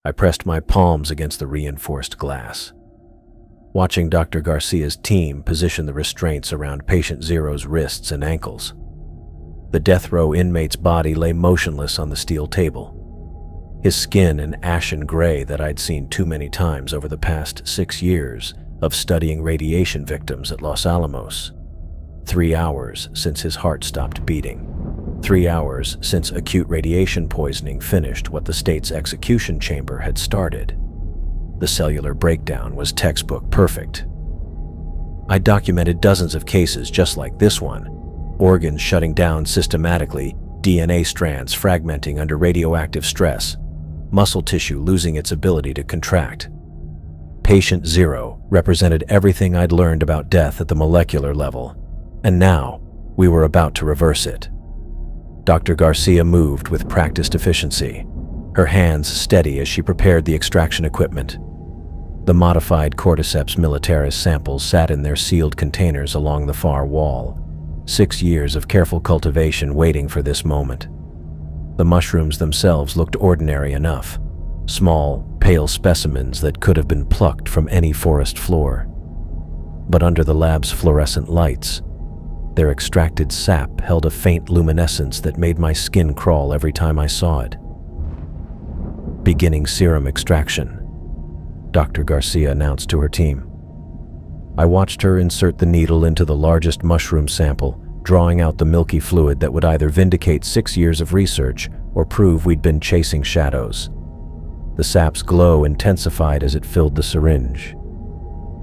I pressed my palms against the reinforced glass, watching Dr. Garcia's team position the restraints around patient Zero's wrists and ankles. The death row inmate's body lay motionless on the steel table, his skin an ashen gray that I'd seen too many times over the past 6 years of studying radiation victims at Los Alamos. 3 hours since his heart stopped beating. 3 hours since acute radiation poisoning finished what the state's execution chamber had started. The cellular breakdown was textbook perfect. I documented dozens of cases just like this one, organs shutting down systematically, DNA strands fragmenting under radioactive stress, muscle tissue losing its ability to contract. Patient Zero represented everything I'd learned about death at the molecular level, and now we were about to reverse it. Dr. Garcia moved with practiced efficiency, her hands steady as she prepared the extraction equipment. The modified Cordyceps militaris samples sat in their sealed containers along the far wall, 6 years of careful cultivation waiting for this moment. The mushrooms themselves looked ordinary enough, small, pale specimens that could have been plucked from any forest floor. But under the lab's fluorescent lights, their extracted sap held a faint luminescence that made my skin crawl every time I saw it. Beginning serum extraction, Dr. Garcia announced to her team. I watched her insert the needle into the largest mushroom sample, drawing out the milky fluid that would either vindicate 6 years of research or prove we'd been chasing shadows. The sap's glow intensified as it filled the syringe.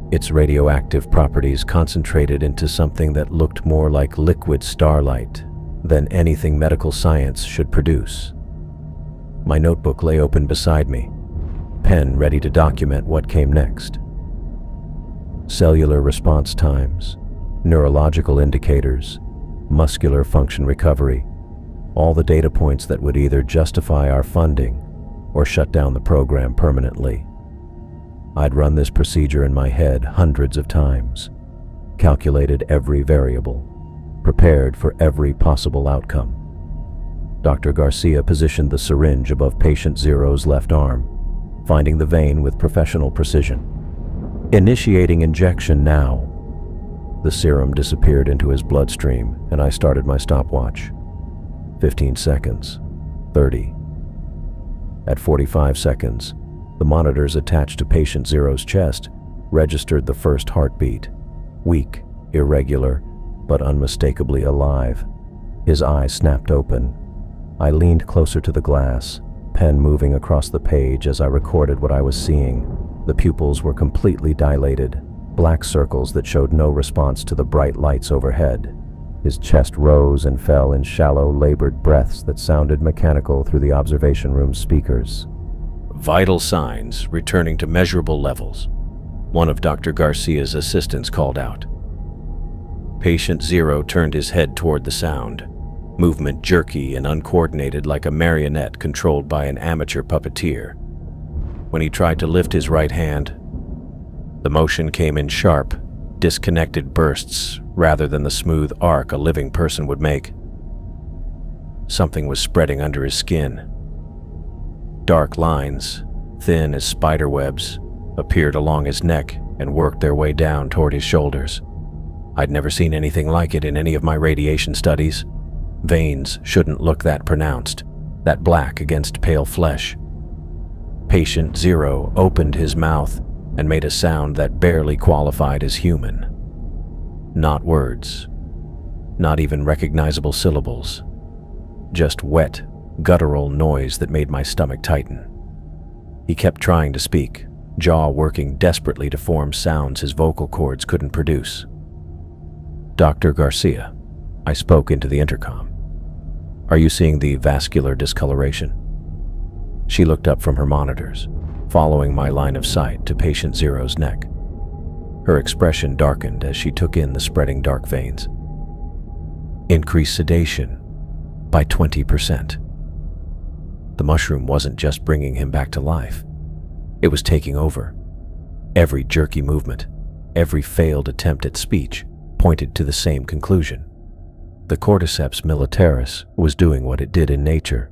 Its radioactive properties concentrated into something that looked more like liquid starlight than anything medical science should produce. My notebook lay open beside me, pen ready to document what came next. Cellular response times, neurological indicators, muscular function recovery, all the data points that would either justify our funding or shut down the program permanently. I'd run this procedure in my head hundreds of times, calculated every variable, prepared for every possible outcome. Dr. Garcia positioned the syringe above patient Zero's left arm, finding the vein with professional precision. Initiating injection now. The serum disappeared into his bloodstream, and I started my stopwatch. 15 seconds, 30. At 45 seconds, the monitors attached to patient Zero's chest registered the first heartbeat, weak, irregular, but unmistakably alive. His eyes snapped open. I leaned closer to the glass, pen moving across the page as I recorded what I was seeing. The pupils were completely dilated, black circles that showed no response to the bright lights overhead. His chest rose and fell in shallow, labored breaths that sounded mechanical through the observation room speakers. Vital signs returning to measurable levels, one of Dr. Garcia's assistants called out. Patient Zero turned his head toward the sound, movement jerky and uncoordinated like a marionette controlled by an amateur puppeteer. When he tried to lift his right hand, the motion came in sharp, disconnected bursts rather than the smooth arc a living person would make. Something was spreading under his skin. Dark lines, thin as spider webs, appeared along his neck and worked their way down toward his shoulders. I'd never seen anything like it in any of my radiation studies. Veins shouldn't look that pronounced, that black against pale flesh. Patient Zero opened his mouth and made a sound that barely qualified as human. Not words, not even recognizable syllables, just wet, guttural noise that made my stomach tighten. He kept trying to speak, jaw working desperately to form sounds his vocal cords couldn't produce. Dr. Garcia, I spoke into the intercom. Are you seeing the vascular discoloration? She looked up from her monitors, following my line of sight to patient Zero's neck. Her expression darkened as she took in the spreading dark veins. Increased sedation by 20%. The mushroom wasn't just bringing him back to life. It was taking over. Every jerky movement, every failed attempt at speech pointed to the same conclusion. The Cordyceps militaris was doing what it did in nature.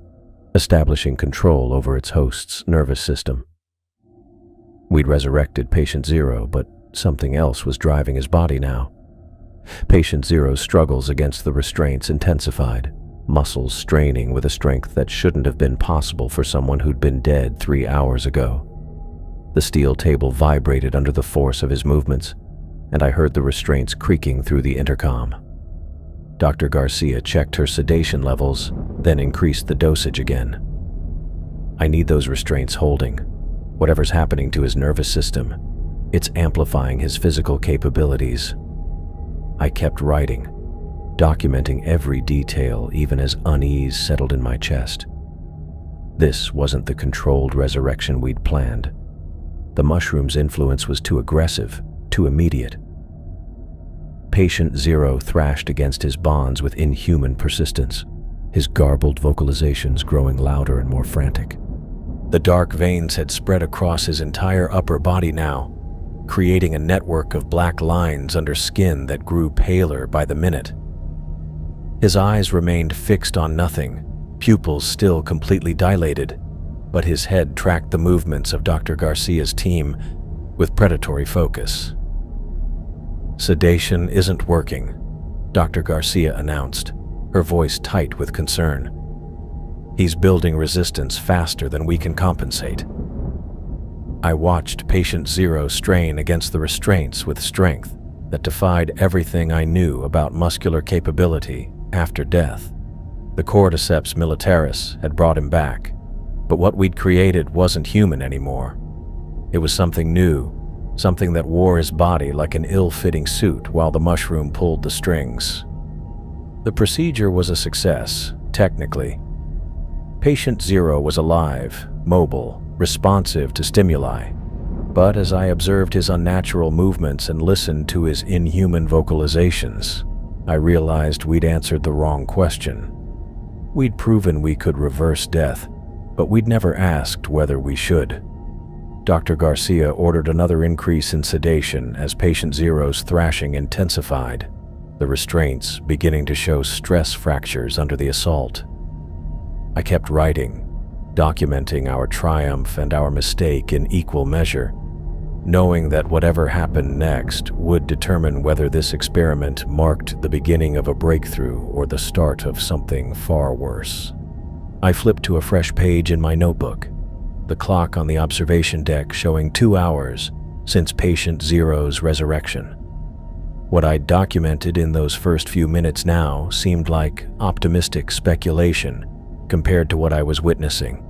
establishing control over its host's nervous system. We'd resurrected Patient Zero, but something else was driving his body now. Patient Zero's struggles against the restraints intensified, muscles straining with a strength that shouldn't have been possible for someone who'd been dead 3 hours ago. The steel table vibrated under the force of his movements, and I heard the restraints creaking through the intercom. Dr. Garcia checked her sedation levels, then increased the dosage again. I need those restraints holding. Whatever's happening to his nervous system, it's amplifying his physical capabilities. I kept writing, documenting every detail even as unease settled in my chest. This wasn't the controlled resurrection we'd planned. The mushroom's influence was too aggressive, too immediate. Patient Zero thrashed against his bonds with inhuman persistence, his garbled vocalizations growing louder and more frantic. The dark veins had spread across his entire upper body now, creating a network of black lines under skin that grew paler by the minute. His eyes remained fixed on nothing, pupils still completely dilated, but his head tracked the movements of Dr. Garcia's team with predatory focus. "Sedation isn't working," Dr. Garcia announced, her voice tight with concern. "He's building resistance faster than we can compensate." I watched Patient Zero strain against the restraints with strength that defied everything I knew about muscular capability after death. The Cordyceps militaris had brought him back, but what we'd created wasn't human anymore. It was something new, something that wore his body like an ill-fitting suit while the mushroom pulled the strings. The procedure was a success, technically. Patient Zero was alive, mobile, responsive to stimuli, but as I observed his unnatural movements and listened to his inhuman vocalizations, I realized we'd answered the wrong question. We'd proven we could reverse death, but we'd never asked whether we should. Dr. Garcia ordered another increase in sedation as Patient Zero's thrashing intensified, the restraints beginning to show stress fractures under the assault. I kept writing, documenting our triumph and our mistake in equal measure, knowing that whatever happened next would determine whether this experiment marked the beginning of a breakthrough or the start of something far worse. I flipped to a fresh page in my notebook, the clock on the observation deck showing 2 hours since Patient Zero's resurrection. What I'd documented in those first few minutes now seemed like optimistic speculation compared to what I was witnessing.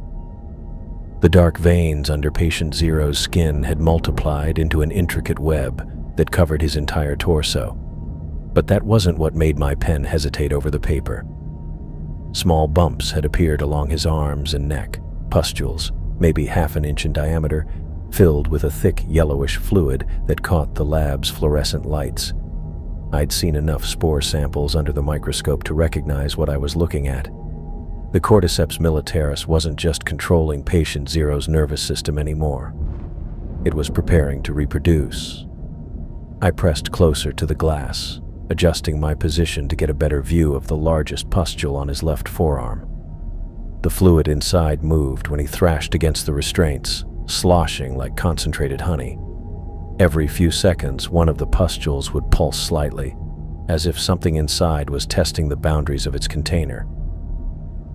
The dark veins under Patient Zero's skin had multiplied into an intricate web that covered his entire torso. But that wasn't what made my pen hesitate over the paper. Small bumps had appeared along his arms and neck, pustules, maybe half an inch in diameter, filled with a thick yellowish fluid that caught the lab's fluorescent lights. I'd seen enough spore samples under the microscope to recognize what I was looking at. The Cordyceps militaris wasn't just controlling Patient Zero's nervous system anymore. It was preparing to reproduce. I pressed closer to the glass, adjusting my position to get a better view of the largest pustule on his left forearm. The fluid inside moved when he thrashed against the restraints, sloshing like concentrated honey. Every few seconds, one of the pustules would pulse slightly, as if something inside was testing the boundaries of its container.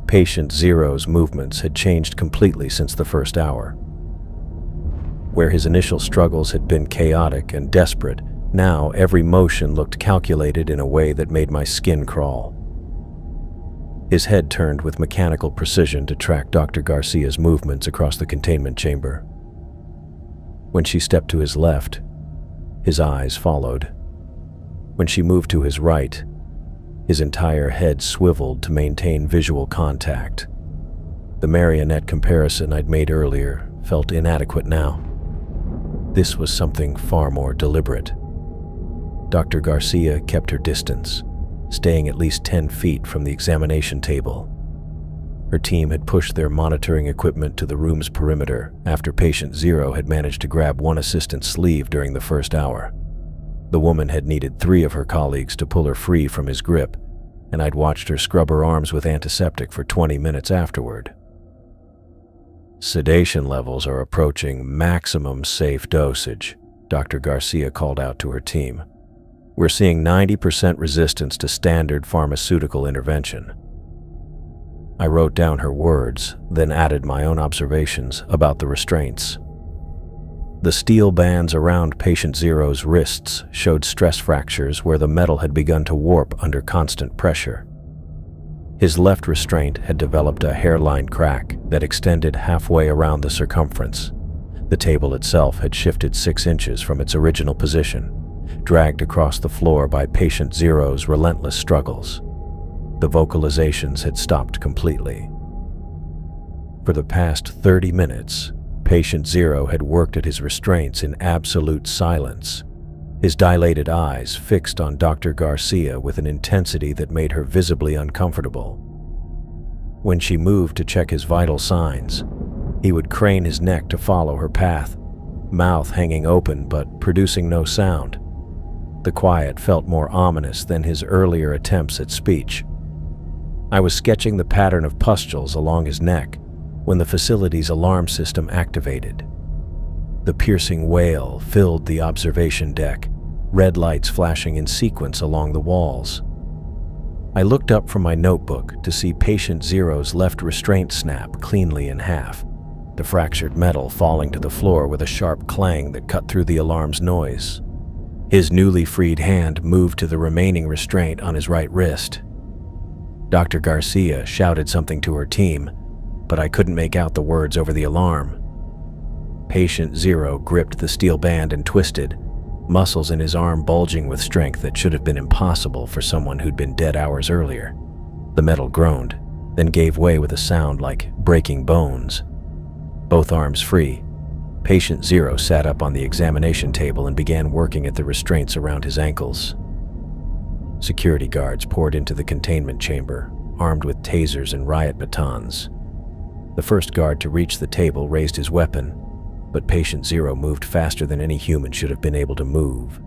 Patient Zero's movements had changed completely since the first hour. Where his initial struggles had been chaotic and desperate, now every motion looked calculated in a way that made my skin crawl. His head turned with mechanical precision to track Dr. Garcia's movements across the containment chamber. When she stepped to his left, his eyes followed. When she moved to his right, his entire head swiveled to maintain visual contact. The marionette comparison I'd made earlier felt inadequate now. This was something far more deliberate. Dr. Garcia kept her distance, staying at least 10 feet from the examination table. Her team had pushed their monitoring equipment to the room's perimeter after Patient Zero had managed to grab one assistant's sleeve during the first hour. The woman had needed 3 of her colleagues to pull her free from his grip, and I'd watched her scrub her arms with antiseptic for 20 minutes afterward. Sedation levels are approaching maximum safe dosage, Dr. Garcia called out to her team. We're seeing 90% resistance to standard pharmaceutical intervention. I wrote down her words, then added my own observations about the restraints. The steel bands around patient Zero's wrists showed stress fractures where the metal had begun to warp under constant pressure. His left restraint had developed a hairline crack that extended halfway around the circumference. The table itself had shifted 6 inches from its original position, dragged across the floor by patient Zero's relentless struggles. The vocalizations had stopped completely. For the past 30 minutes, patient Zero had worked at his restraints in absolute silence, his dilated eyes fixed on Dr. Garcia with an intensity that made her visibly uncomfortable. When she moved to check his vital signs, he would crane his neck to follow her path, mouth hanging open but producing no sound. The quiet felt more ominous than his earlier attempts at speech. I was sketching the pattern of pustules along his neck when the facility's alarm system activated. The piercing wail filled the observation deck, red lights flashing in sequence along the walls. I looked up from my notebook to see patient Zero's left restraint snap cleanly in half, the fractured metal falling to the floor with a sharp clang that cut through the alarm's noise. His newly freed hand moved to the remaining restraint on his right wrist. Dr. Garcia shouted something to her team, but I couldn't make out the words over the alarm. Patient Zero gripped the steel band and twisted, muscles in his arm bulging with strength that should have been impossible for someone who'd been dead hours earlier. The metal groaned, then gave way with a sound like breaking bones. Both arms free, patient Zero sat up on the examination table and began working at the restraints around his ankles. Security guards poured into the containment chamber, armed with tasers and riot batons. The first guard to reach the table raised his weapon, but patient Zero moved faster than any human should have been able to move.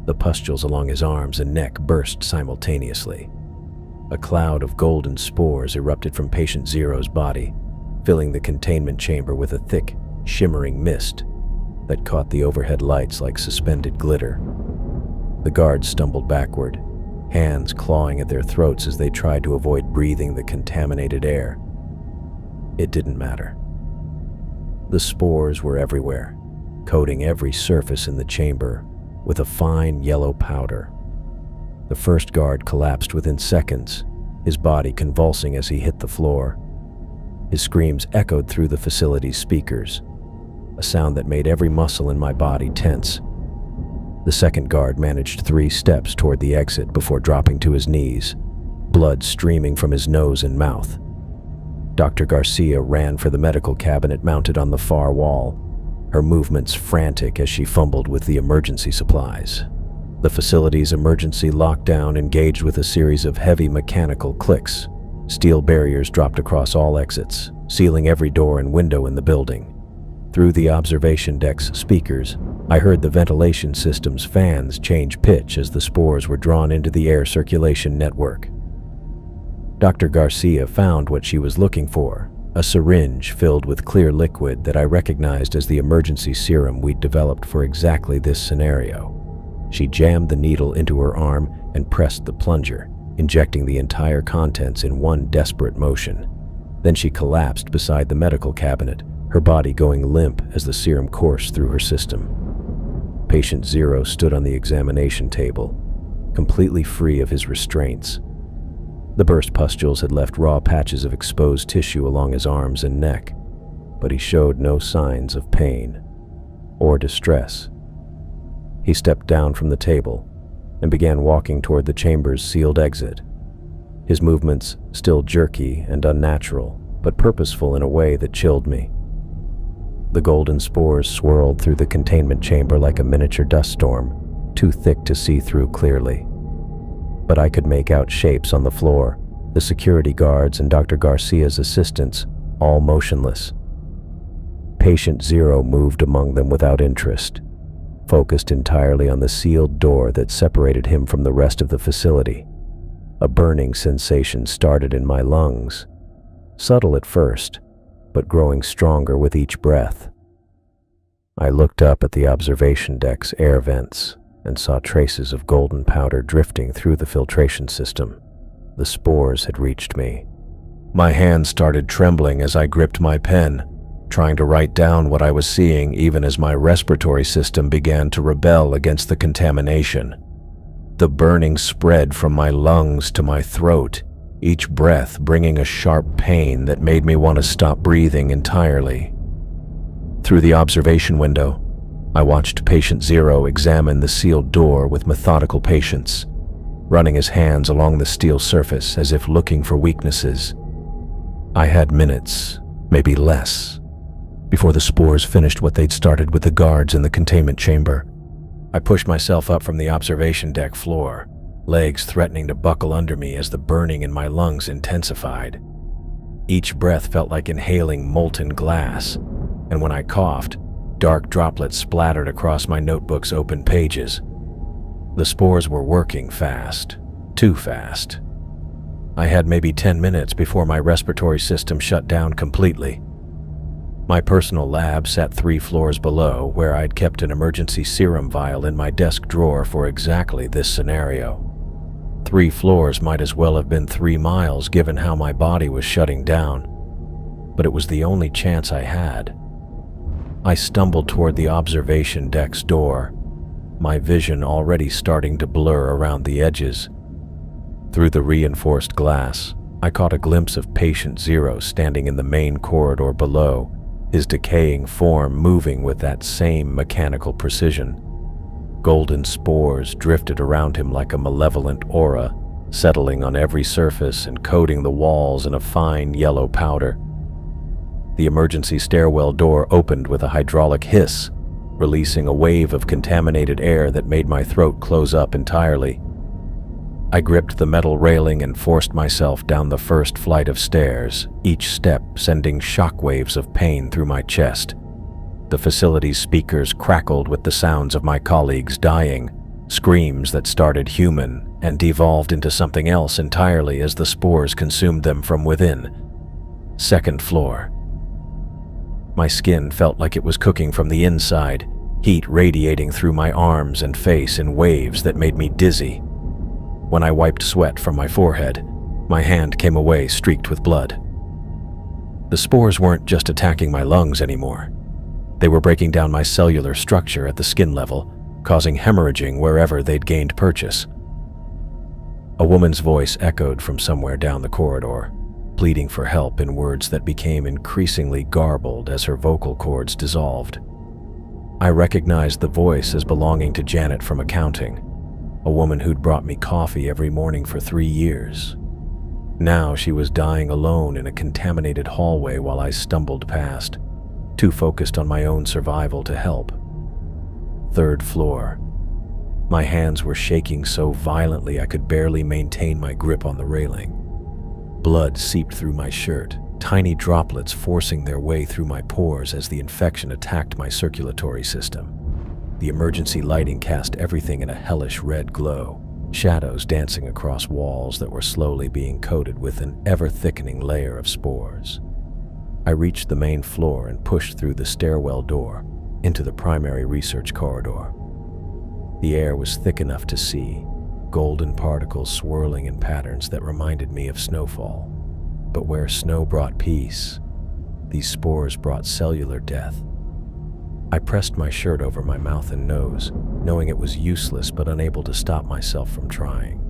The pustules along his arms and neck burst simultaneously. A cloud of golden spores erupted from patient Zero's body, filling the containment chamber with a thick, shimmering mist that caught the overhead lights like suspended glitter. The guards stumbled backward, hands clawing at their throats as they tried to avoid breathing the contaminated air. It didn't matter. The spores were everywhere, coating every surface in the chamber with a fine yellow powder. The first guard collapsed within seconds, his body convulsing as he hit the floor. His screams echoed through the facility's speakers, a sound that made every muscle in my body tense. The second guard managed 3 steps toward the exit before dropping to his knees, blood streaming from his nose and mouth. Dr. Garcia ran for the medical cabinet mounted on the far wall, her movements frantic as she fumbled with the emergency supplies. The facility's emergency lockdown engaged with a series of heavy mechanical clicks. Steel barriers dropped across all exits, sealing every door and window in the building. Through the observation deck's speakers, I heard the ventilation system's fans change pitch as the spores were drawn into the air circulation network. Dr. Garcia found what she was looking for, a syringe filled with clear liquid that I recognized as the emergency serum we'd developed for exactly this scenario. She jammed the needle into her arm and pressed the plunger, injecting the entire contents in one desperate motion. Then she collapsed beside the medical cabinet, her body going limp as the serum coursed through her system. Patient Zero stood on the examination table, completely free of his restraints. The burst pustules had left raw patches of exposed tissue along his arms and neck, but he showed no signs of pain or distress. He stepped down from the table and began walking toward the chamber's sealed exit, his movements still jerky and unnatural, but purposeful in a way that chilled me. The golden spores swirled through the containment chamber like a miniature dust storm, too thick to see through clearly. But I could make out shapes on the floor, the security guards and Dr. Garcia's assistants, all motionless. Patient Zero moved among them without interest, focused entirely on the sealed door that separated him from the rest of the facility. A burning sensation started in my lungs, subtle at first, but growing stronger with each breath. I looked up at the observation deck's air vents and saw traces of golden powder drifting through the filtration system. The spores had reached me. My hands started trembling as I gripped my pen, trying to write down what I was seeing even as my respiratory system began to rebel against the contamination. The burning spread from my lungs to my throat, each breath bringing a sharp pain that made me want to stop breathing entirely. Through the observation window, I watched Patient Zero examine the sealed door with methodical patience, running his hands along the steel surface as if looking for weaknesses. I had minutes, maybe less, before the spores finished what they'd started with the guards in the containment chamber. I pushed myself up from the observation deck floor, legs threatening to buckle under me as the burning in my lungs intensified. Each breath felt like inhaling molten glass, and when I coughed, dark droplets splattered across my notebook's open pages. The spores were working fast, too fast. I had maybe 10 minutes before my respiratory system shut down completely. My personal lab sat 3 floors below, where I'd kept an emergency serum vial in my desk drawer for exactly this scenario. 3 floors might as well have been 3 miles given how my body was shutting down, but it was the only chance I had. I stumbled toward the observation deck's door, my vision already starting to blur around the edges. Through the reinforced glass, I caught a glimpse of Patient Zero standing in the main corridor below, his decaying form moving with that same mechanical precision. Golden spores drifted around him like a malevolent aura, settling on every surface and coating the walls in a fine yellow powder. The emergency stairwell door opened with a hydraulic hiss, releasing a wave of contaminated air that made my throat close up entirely. I gripped the metal railing and forced myself down the first flight of stairs, each step sending shockwaves of pain through my chest. The facility's speakers crackled with the sounds of my colleagues dying, screams that started human and devolved into something else entirely as the spores consumed them from within. Second floor. My skin felt like it was cooking from the inside, heat radiating through my arms and face in waves that made me dizzy. When I wiped sweat from my forehead, my hand came away streaked with blood. The spores weren't just attacking my lungs anymore. They were breaking down my cellular structure at the skin level, causing hemorrhaging wherever they'd gained purchase. A woman's voice echoed from somewhere down the corridor, pleading for help in words that became increasingly garbled as her vocal cords dissolved. I recognized the voice as belonging to Janet from accounting, a woman who'd brought me coffee every morning for 3 years. Now she was dying alone in a contaminated hallway while I stumbled past, too focused on my own survival to help. Third floor. My hands were shaking so violently I could barely maintain my grip on the railing. Blood seeped through my shirt, tiny droplets forcing their way through my pores as the infection attacked my circulatory system. The emergency lighting cast everything in a hellish red glow, shadows dancing across walls that were slowly being coated with an ever-thickening layer of spores. I reached the main floor and pushed through the stairwell door into the primary research corridor. The air was thick enough to see, golden particles swirling in patterns that reminded me of snowfall. But where snow brought peace, these spores brought cellular death. I pressed my shirt over my mouth and nose, knowing it was useless but unable to stop myself from trying.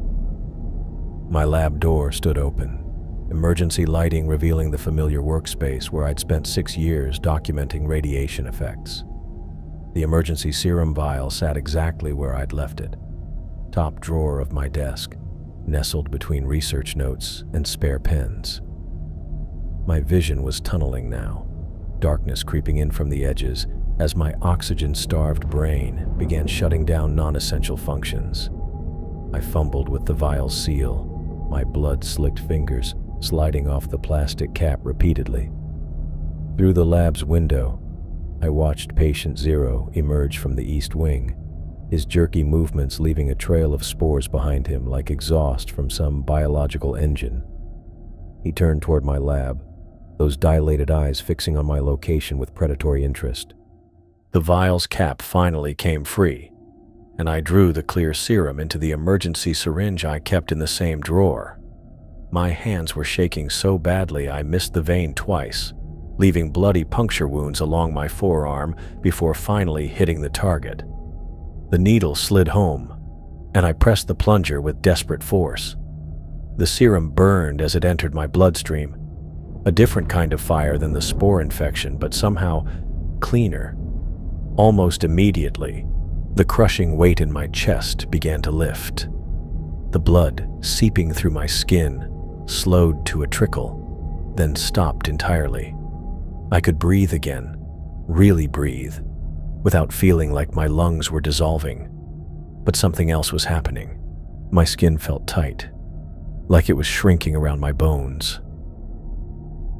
My lab door stood open, emergency lighting revealing the familiar workspace where I'd spent 6 years documenting radiation effects. The emergency serum vial sat exactly where I'd left it, top drawer of my desk, nestled between research notes and spare pens. My vision was tunneling now, darkness creeping in from the edges as my oxygen-starved brain began shutting down non-essential functions. I fumbled with the vial seal, my blood-slicked fingers sliding off the plastic cap repeatedly. Through the lab's window, I watched Patient Zero emerge from the east wing, his jerky movements leaving a trail of spores behind him like exhaust from some biological engine. He turned toward my lab, those dilated eyes fixing on my location with predatory interest. The vial's cap finally came free, and I drew the clear serum into the emergency syringe I kept in the same drawer. My hands were shaking so badly I missed the vein twice, leaving bloody puncture wounds along my forearm before finally hitting the target. The needle slid home, and I pressed the plunger with desperate force. The serum burned as it entered my bloodstream, a different kind of fire than the spore infection, but somehow cleaner. Almost immediately, the crushing weight in my chest began to lift. The blood seeping through my skin slowed to a trickle, then stopped entirely. I could breathe again, really breathe, without feeling like my lungs were dissolving. But something else was happening. My skin felt tight, like it was shrinking around my bones.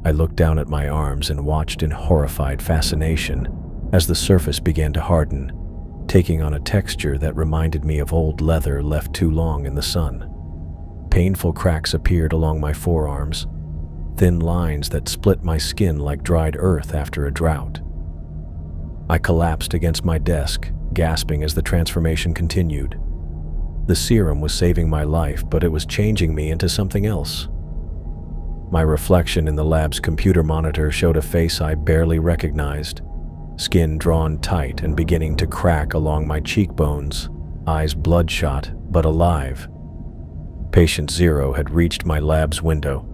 I looked down at my arms and watched in horrified fascination as the surface began to harden, taking on a texture that reminded me of old leather left too long in the sun. Painful cracks appeared along my forearms, thin lines that split my skin like dried earth after a drought. I collapsed against my desk, gasping as the transformation continued. The serum was saving my life, but it was changing me into something else. My reflection in the lab's computer monitor showed a face I barely recognized, skin drawn tight and beginning to crack along my cheekbones, eyes bloodshot but alive. Patient Zero had reached my lab's window.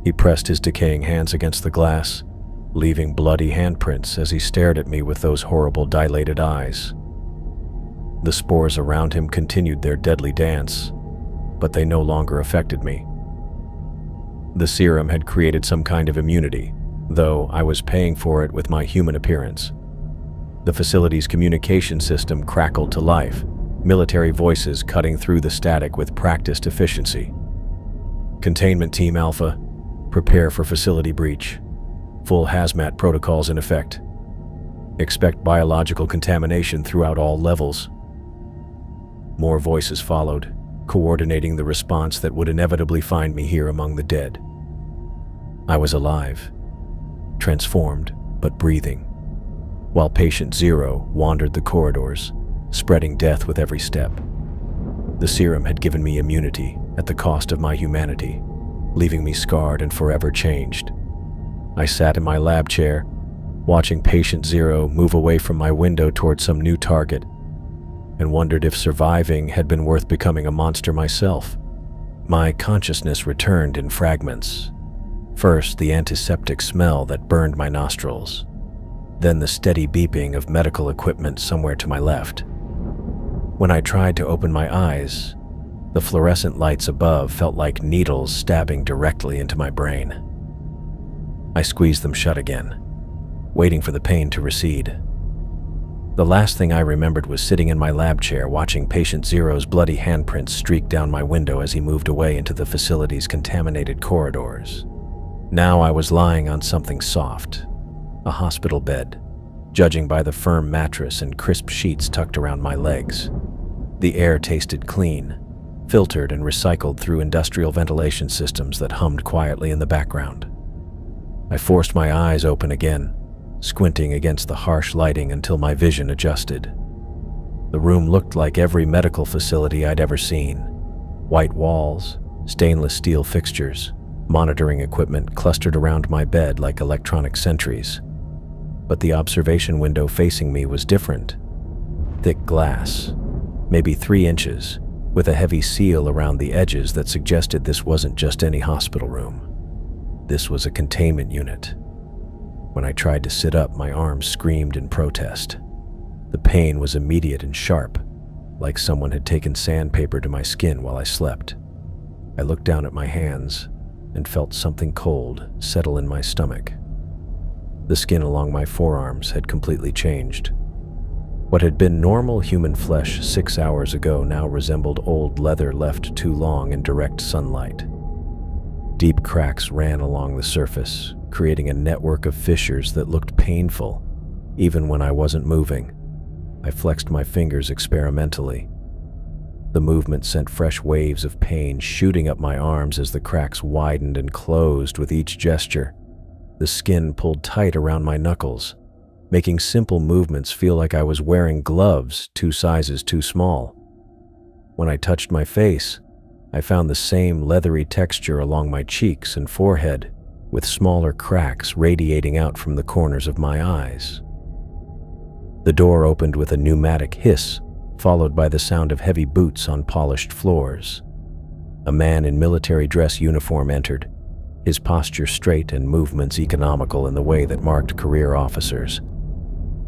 He pressed his decaying hands against the glass, leaving bloody handprints as he stared at me with those horrible dilated eyes. The spores around him continued their deadly dance, but they no longer affected me. The serum had created some kind of immunity, though I was paying for it with my human appearance. The facility's communication system crackled to life, military voices cutting through the static with practiced efficiency. Containment Team Alpha, prepare for facility breach. Full hazmat protocols in effect. Expect biological contamination throughout all levels. More voices followed, coordinating the response that would inevitably find me here among the dead. I was alive, transformed but breathing, while Patient Zero wandered the corridors, spreading death with every step. The serum had given me immunity at the cost of my humanity, leaving me scarred and forever changed. I sat in my lab chair, watching Patient Zero move away from my window toward some new target, and wondered if surviving had been worth becoming a monster myself. My consciousness returned in fragments. First, the antiseptic smell that burned my nostrils, then the steady beeping of medical equipment somewhere to my left. When I tried to open my eyes, the fluorescent lights above felt like needles stabbing directly into my brain. I squeezed them shut again, waiting for the pain to recede. The last thing I remembered was sitting in my lab chair watching Patient Zero's bloody handprints streak down my window as he moved away into the facility's contaminated corridors. Now I was lying on something soft, a hospital bed, judging by the firm mattress and crisp sheets tucked around my legs. The air tasted clean, filtered and recycled through industrial ventilation systems that hummed quietly in the background. I forced my eyes open again, squinting against the harsh lighting until my vision adjusted. The room looked like every medical facility I'd ever seen. White walls, stainless steel fixtures, monitoring equipment clustered around my bed like electronic sentries. But the observation window facing me was different. Thick glass, maybe 3 inches, with a heavy seal around the edges that suggested this wasn't just any hospital room. This was a containment unit. When I tried to sit up, my arms screamed in protest. The pain was immediate and sharp, like someone had taken sandpaper to my skin while I slept. I looked down at my hands and felt something cold settle in my stomach. The skin along my forearms had completely changed. What had been normal human flesh 6 hours ago now resembled old leather left too long in direct sunlight. Deep cracks ran along the surface, creating a network of fissures that looked painful, even when I wasn't moving. I flexed my fingers experimentally. The movement sent fresh waves of pain shooting up my arms as the cracks widened and closed with each gesture. The skin pulled tight around my knuckles, making simple movements feel like I was wearing gloves 2 sizes too small. When I touched my face, I found the same leathery texture along my cheeks and forehead, with smaller cracks radiating out from the corners of my eyes. The door opened with a pneumatic hiss, followed by the sound of heavy boots on polished floors. A man in military dress uniform entered, his posture straight and movements economical in the way that marked career officers.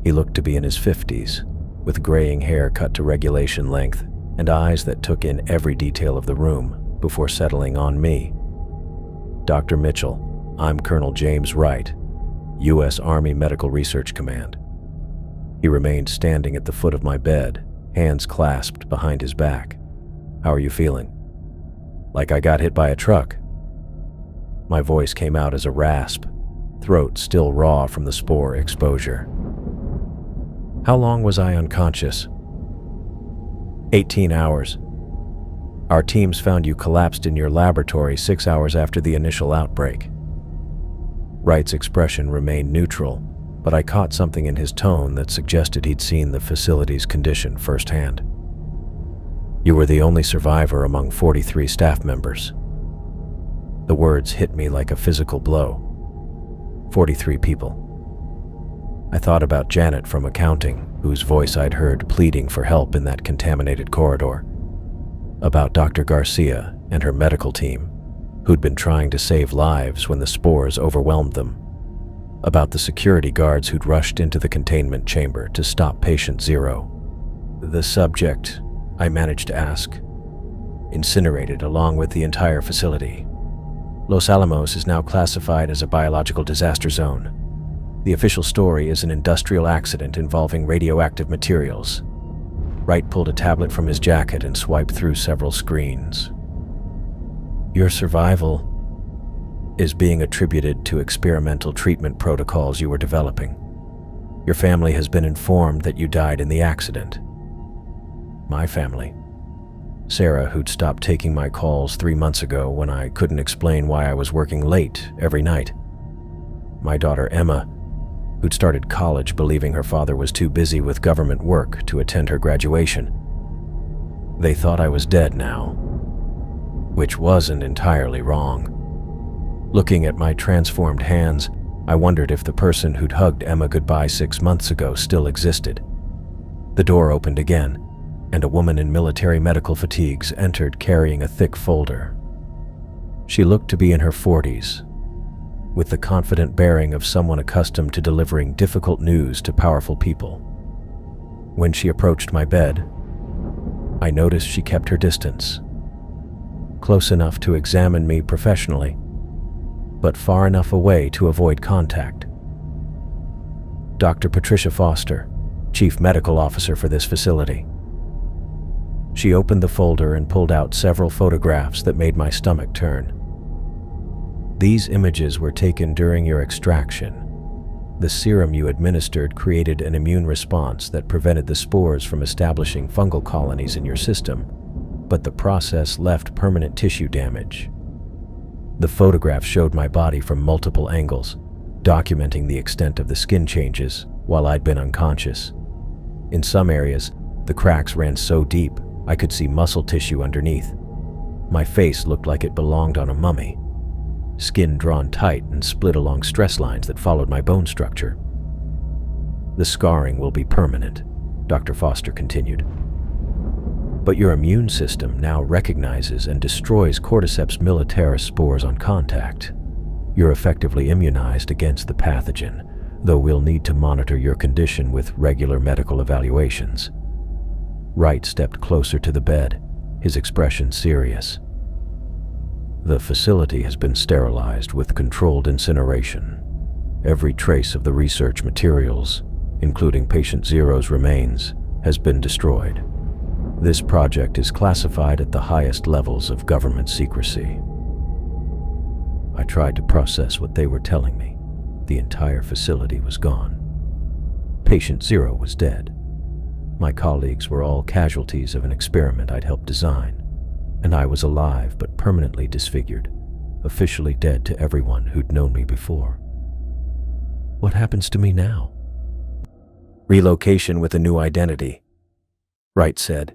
He looked to be in his 50s, with graying hair cut to regulation length and eyes that took in every detail of the room before settling on me. "Dr. Mitchell, I'm Colonel James Wright, U.S. Army Medical Research Command." He remained standing at the foot of my bed, hands clasped behind his back. "How are you feeling?" "Like I got hit by a truck." My voice came out as a rasp, throat still raw from the spore exposure. "How long was I unconscious?" 18 hours. Our teams found you collapsed in your laboratory 6 hours after the initial outbreak." Wright's expression remained neutral, but I caught something in his tone that suggested he'd seen the facility's condition firsthand. "You were the only survivor among 43 staff members." The words hit me like a physical blow. 43 people. I thought about Janet from accounting, whose voice I'd heard pleading for help in that contaminated corridor. About Dr. Garcia and her medical team, who'd been trying to save lives when the spores overwhelmed them. About the security guards who'd rushed into the containment chamber to stop patient zero. "The subject," I managed to ask, "incinerated along with the entire facility. Los Alamos is now classified as a biological disaster zone. The official story is an industrial accident involving radioactive materials." Wright pulled a tablet from his jacket and swiped through several screens. "Your survival is being attributed to experimental treatment protocols you were developing. Your family has been informed that you died in the accident." "My family?" Sarah, who'd stopped taking my calls 3 months ago when I couldn't explain why I was working late every night. "My daughter Emma, who'd started college believing her father was too busy with government work to attend her graduation. They thought I was dead now, which wasn't entirely wrong. Looking at my transformed hands, I wondered if the person who'd hugged Emma goodbye 6 months ago still existed. The door opened again, and a woman in military medical fatigues entered carrying a thick folder. She looked to be in her 40s, with the confident bearing of someone accustomed to delivering difficult news to powerful people. When she approached my bed, I noticed she kept her distance, close enough to examine me professionally, but far enough away to avoid contact. "Dr. Patricia Foster, Chief Medical Officer for this facility." She opened the folder and pulled out several photographs that made my stomach turn. "These images were taken during your extraction. The serum you administered created an immune response that prevented the spores from establishing fungal colonies in your system, but the process left permanent tissue damage." The photograph showed my body from multiple angles, documenting the extent of the skin changes while I'd been unconscious. In some areas, the cracks ran so deep I could see muscle tissue underneath. My face looked like it belonged on a mummy, skin drawn tight and split along stress lines that followed my bone structure. "The scarring will be permanent," Dr. Foster continued. "But your immune system now recognizes and destroys Cordyceps militaris spores on contact. You're effectively immunized against the pathogen, though we'll need to monitor your condition with regular medical evaluations." Wright stepped closer to the bed, his expression serious. "The facility has been sterilized with controlled incineration. Every trace of the research materials, including Patient Zero's remains, has been destroyed. This project is classified at the highest levels of government secrecy." I tried to process what they were telling me. The entire facility was gone. Patient Zero was dead. My colleagues were all casualties of an experiment I'd helped design, and I was alive but permanently disfigured, officially dead to everyone who'd known me before. What happens to me now? Relocation with a new identity. Wright said,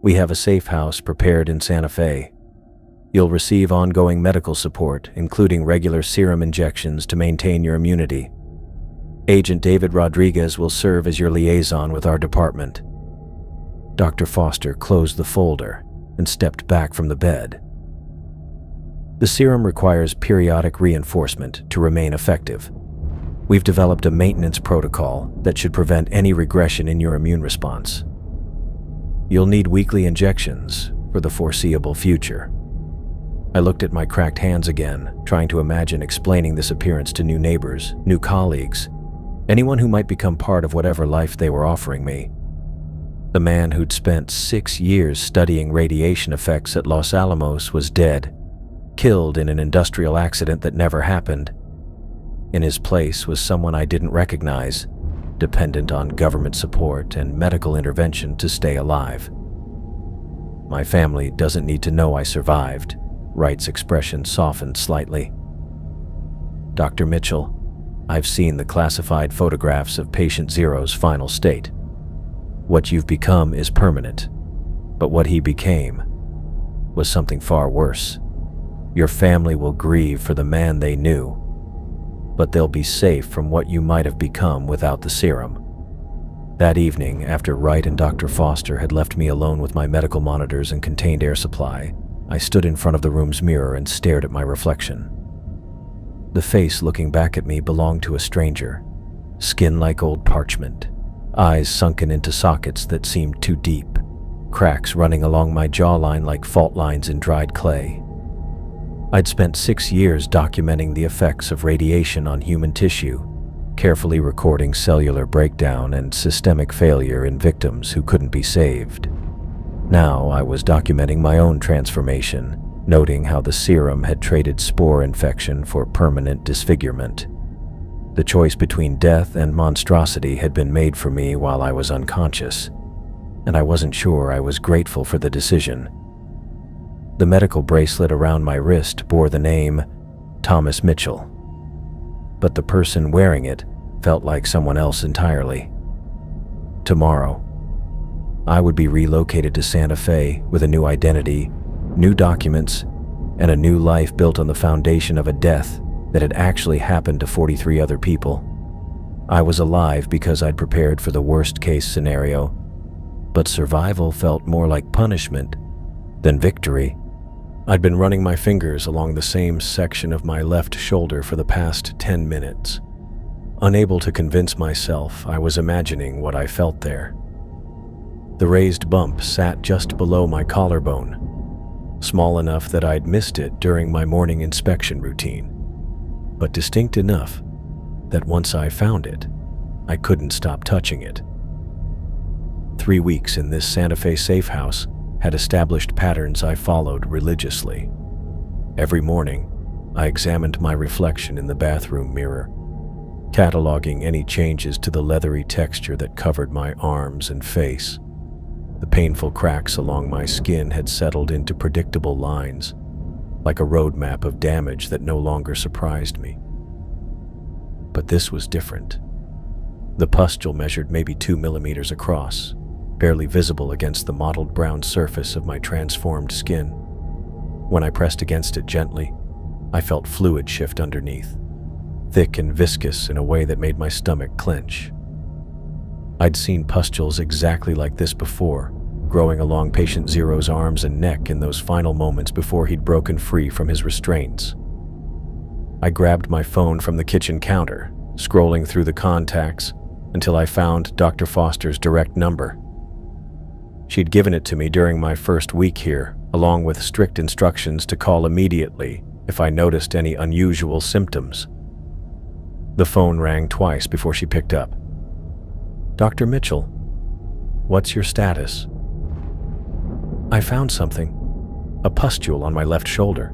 "We have a safe house prepared in Santa Fe. You'll receive ongoing medical support, including regular serum injections to maintain your immunity. Agent David Rodriguez will serve as your liaison with our department." Dr. Foster closed the folder and stepped back from the bed. The serum requires periodic reinforcement to remain effective. We've developed a maintenance protocol that should prevent any regression in your immune response. You'll need weekly injections for the foreseeable future. I looked at my cracked hands again, trying to imagine explaining this appearance to new neighbors, new colleagues, anyone who might become part of whatever life they were offering me. The man who'd spent 6 years studying radiation effects at Los Alamos was dead, killed in an industrial accident that never happened. In his place was someone I didn't recognize, dependent on government support and medical intervention to stay alive. My family doesn't need to know I survived. Wright's expression softened slightly. "Dr. Mitchell, I've seen the classified photographs of patient Zero's final state. What you've become is permanent, but what he became was something far worse. Your family will grieve for the man they knew, but they'll be safe from what you might have become without the serum." That evening, after Wright and Dr. Foster had left me alone with my medical monitors and contained air supply, I stood in front of the room's mirror and stared at my reflection. The face looking back at me belonged to a stranger, skin like old parchment, eyes sunken into sockets that seemed too deep, cracks running along my jawline like fault lines in dried clay. I'd spent 6 years documenting the effects of radiation on human tissue, carefully recording cellular breakdown and systemic failure in victims who couldn't be saved. Now I was documenting my own transformation, noting how the serum had traded spore infection for permanent disfigurement. The choice between death and monstrosity had been made for me while I was unconscious, and I wasn't sure I was grateful for the decision. The medical bracelet around my wrist bore the name Thomas Mitchell, but the person wearing it felt like someone else entirely. Tomorrow, I would be relocated to Santa Fe with a new identity, new documents, and a new life built on the foundation of a death that had actually happened to 43 other people. I was alive because I'd prepared for the worst-case scenario, but survival felt more like punishment than victory. I'd been running my fingers along the same section of my left shoulder for the past 10 minutes. Unable to convince myself I was imagining what I felt there. The raised bump sat just below my collarbone, small enough that I'd missed it during my morning inspection routine, but distinct enough that once I found it, I couldn't stop touching it. 3 weeks in this Santa Fe safe house had established patterns I followed religiously. Every morning, I examined my reflection in the bathroom mirror, cataloging any changes to the leathery texture that covered my arms and face. The painful cracks along my skin had settled into predictable lines, like a roadmap of damage that no longer surprised me. But this was different. The pustule measured maybe 2 millimeters across, barely visible against the mottled brown surface of my transformed skin. When I pressed against it gently, I felt fluid shift underneath, thick and viscous in a way that made my stomach clench. I'd seen pustules exactly like this before, growing along patient Zero's arms and neck in those final moments before he'd broken free from his restraints. I grabbed my phone from the kitchen counter, scrolling through the contacts until I found Dr. Foster's direct number. She'd given it to me during my first week here, along with strict instructions to call immediately if I noticed any unusual symptoms. The phone rang twice before she picked up. "Dr. Mitchell, what's your status?" "I found something, a pustule on my left shoulder."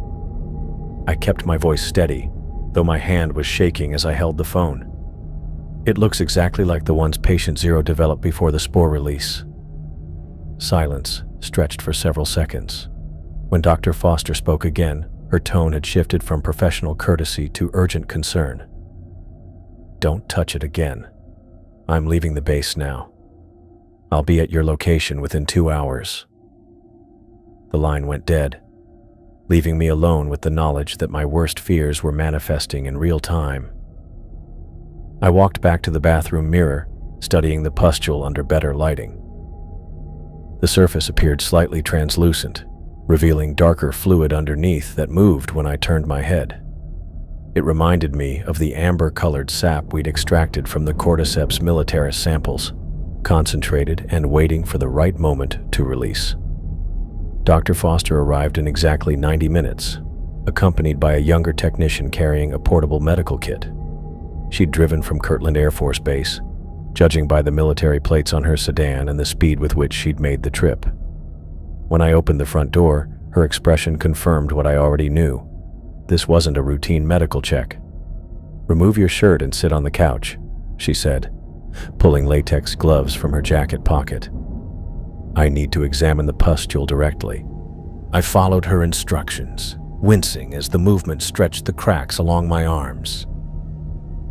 I kept my voice steady, though my hand was shaking as I held the phone. "It looks exactly like the ones patient Zero developed before the spore release." Silence stretched for several seconds. When Dr. Foster spoke again, her tone had shifted from professional courtesy to urgent concern. "Don't touch it again. I'm leaving the base now. I'll be at your location within 2 hours." The line went dead, leaving me alone with the knowledge that my worst fears were manifesting in real time. I walked back to the bathroom mirror, studying the pustule under better lighting. The surface appeared slightly translucent, revealing darker fluid underneath that moved when I turned my head. It reminded me of the amber-colored sap we'd extracted from the Cordyceps militaris samples, concentrated and waiting for the right moment to release. Dr. Foster arrived in exactly 90 minutes, accompanied by a younger technician carrying a portable medical kit. She'd driven from Kirtland Air Force Base, judging by the military plates on her sedan and the speed with which she'd made the trip. When I opened the front door, her expression confirmed what I already knew. This wasn't a routine medical check. "Remove your shirt and sit on the couch," she said, pulling latex gloves from her jacket pocket. "I need to examine the pustule directly." I followed her instructions, wincing as the movement stretched the cracks along my arms.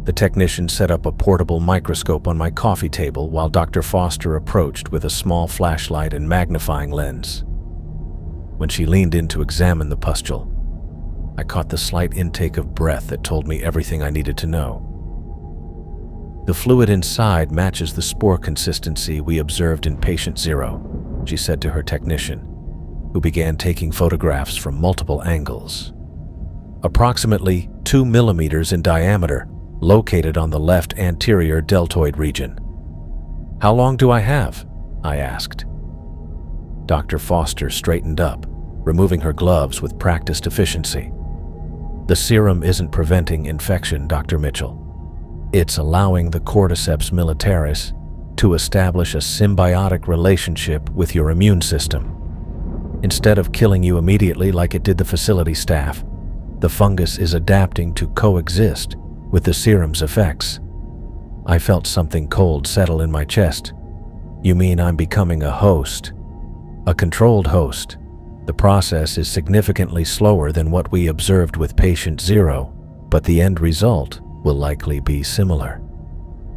The technician set up a portable microscope on my coffee table while Dr. Foster approached with a small flashlight and magnifying lens. When she leaned in to examine the pustule, I caught the slight intake of breath that told me everything I needed to know. "The fluid inside matches the spore consistency we observed in patient 0, she said to her technician, who began taking photographs from multiple angles. "Approximately 2 millimeters in diameter, located on the left anterior deltoid region." "How long do I have?" I asked. Dr. Foster straightened up, removing her gloves with practiced efficiency. "The serum isn't preventing infection, Dr. Mitchell. It's allowing the Cordyceps militaris to establish a symbiotic relationship with your immune system. Instead of killing you immediately like it did the facility staff, the fungus is adapting to coexist with the serum's effects." I felt something cold settle in my chest. "You mean I'm becoming a host? A controlled host? The process is significantly slower than what we observed with patient 0, but the end result will likely be similar.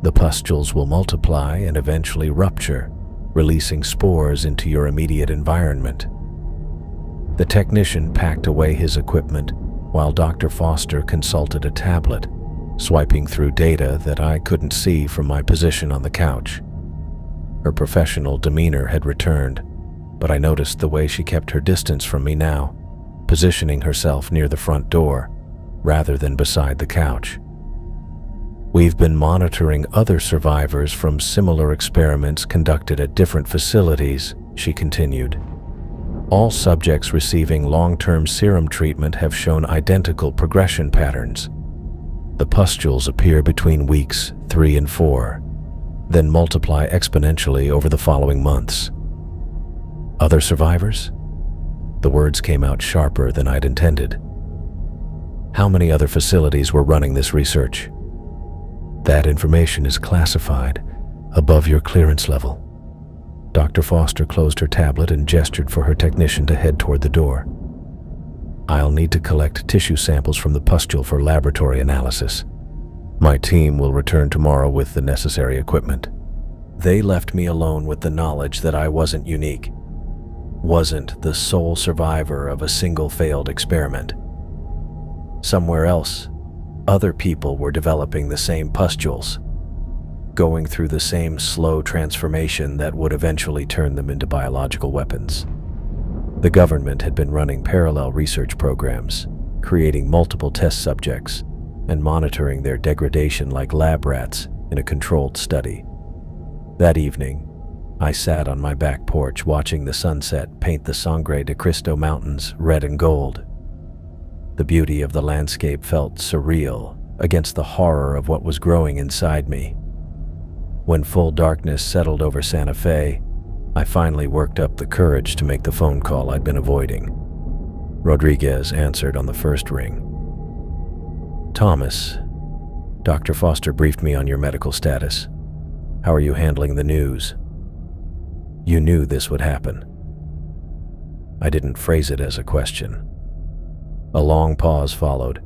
The pustules will multiply and eventually rupture, releasing spores into your immediate environment." The technician packed away his equipment while Dr. Foster consulted a tablet, swiping through data that I couldn't see from my position on the couch. Her professional demeanor had returned, but I noticed the way she kept her distance from me now, positioning herself near the front door rather than beside the couch. "We've been monitoring other survivors from similar experiments conducted at different facilities," she continued. "All subjects receiving long-term serum treatment have shown identical progression patterns. The pustules appear between weeks 3 and 4, then multiply exponentially over the following months." "Other survivors?" The words came out sharper than I'd intended. "How many other facilities were running this research?" "That information is classified, above your clearance level." Dr. Foster closed her tablet and gestured for her technician to head toward the door. "I'll need to collect tissue samples from the pustule for laboratory analysis. My team will return tomorrow with the necessary equipment." They left me alone with the knowledge that I wasn't unique, wasn't the sole survivor of a single failed experiment. Somewhere else, other people were developing the same pustules, going through the same slow transformation that would eventually turn them into biological weapons. The government had been running parallel research programs, creating multiple test subjects, and monitoring their degradation like lab rats in a controlled study. That evening, I sat on my back porch watching the sunset paint the Sangre de Cristo Mountains red and gold. The beauty of the landscape felt surreal against the horror of what was growing inside me. When full darkness settled over Santa Fe, I finally worked up the courage to make the phone call I'd been avoiding. Rodriguez answered on the first ring. "Thomas, Dr. Foster briefed me on your medical status. How are you handling the news?" "You knew this would happen." I didn't phrase it as a question. A long pause followed,